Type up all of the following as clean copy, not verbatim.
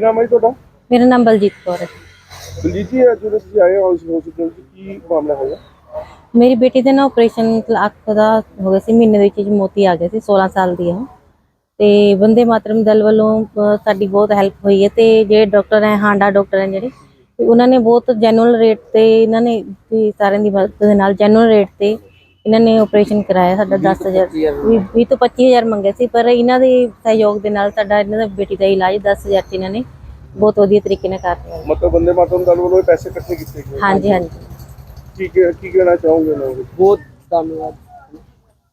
ਨਾਮ ਹੈ ਜੀ ਤੁਹਾਡਾ? ਮੇਰਾ ਨਾਮ ਬਲਜੀਤ ਕੌਰ ਹੈ। ਬਲਜੀਤ ਜੀ, ਅੱਜ ਤੁਸੀਂ ਆਏ ਹੋ ਹਸਪੀਟਲ 'ਚ, ਕੀ ਮਾਮਲਾ ਹੋਇਆ? ਮੇਰੀ ਬੇਟੀ ਦੇ ਨਾ ਆਪਰੇਸ਼ਨ ਅੱਖ ਦਾ ਹੋ ਗਿਆ ਸੀ, ਮਹੀਨੇ ਦੇ ਵਿੱਚ ਮੋਤੀ ਆ ਗਏ ਸੀ। 16 ਸਾਲ ਦੀ ਹੈ ਤੇ ਵੰਦੇ ਮਾਤਰਮ ਦਲ ਵੱਲੋਂ ਸਾਡੀ ਬਹੁਤ ਹੈਲਪ ਹੋਈ ਹੈ। ਤੇ ਜਿਹੜੇ ਡਾਕਟਰ ਹੈ, ਹਾਂਡਾ ਡਾਕਟਰ ਹੈ ਜਿਹੜੇ, ਤੇ ਉਹਨਾਂ ਨੇ ਬਹੁਤ ਜੈਨੂਅਲ ਰੇਟ ਤੇ ਇਹਨਾਂ ਨੇ ਸਾਰਿਆਂ ਦੀ ਮਦਦ ਦੇ ਨਾਲ ਜੈਨੂਅਲ ਰੇਟ ਤੇ ਇਹਨਾਂ ਨੇ ਆਪਰੇਸ਼ਨ ਕਰਾਇਆ। ਸਾਡਾ 10,000 20 ਤੋਂ 25,000 ਮੰਗੇ ਸੀ, ਪਰ ਇਹਨਾਂ ਦੇ ਸਹਿਯੋਗ ਦੇ ਨਾਲ ਸਾਡਾ ਇਹਨਾਂ ਦਾ ਬੇਟੀ ਦਾ ਇਲਾਜ 10,000 ਚ ਇਹਨਾਂ ਨੇ ਬਹੁਤ ਵਧੀਆ ਤਰੀਕੇ ਨਾਲ ਕਰ ਦਿੱਤਾ। ਮਤਲਬ ਵੰਦੇ ਮਾਤਰਮ ਦਲ ਵੱਲੋਂ ਪੈਸੇ ਇਕੱਠੇ ਕੀਤੇ ਗਏ? ਹਾਂਜੀ ਹਾਂਜੀ। ਕੀ ਕਹਿਣਾ ਚਾਹੋਗੇ ਉਹਨਾਂ ਨੂੰ? ਬਹੁਤ ਧੰਨਵਾਦ।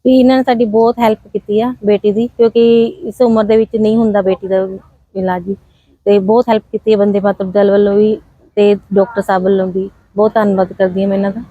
ਵੀ ਇਹਨਾਂ ਨੇ ਸਾਡੀ ਬਹੁਤ ਹੈਲਪ ਕੀਤੀ ਆ ਬੇਟੀ ਦੀ, ਕਿਉਂਕਿ ਇਸ ਉਮਰ ਦੇ ਵਿੱਚ ਨਹੀਂ ਹੁੰਦਾ ਬੇਟੀ ਦਾ ਇਲਾਜ ਵੀ, ਤੇ ਬਹੁਤ ਹੈਲਪ ਕੀਤੀ ਹੈ ਵੰਦੇ ਮਾਤਰਮ ਦਲ ਵੱਲੋਂ ਵੀ ਤੇ ਡਾਕਟਰ ਸਾਹਿਬ ਵੱਲੋਂ ਵੀ। ਬਹੁਤ ਧੰਨਵਾਦ ਕਰਦੀ ਹਾਂ ਮੈਂ ਇਹਨਾਂ ਦਾ।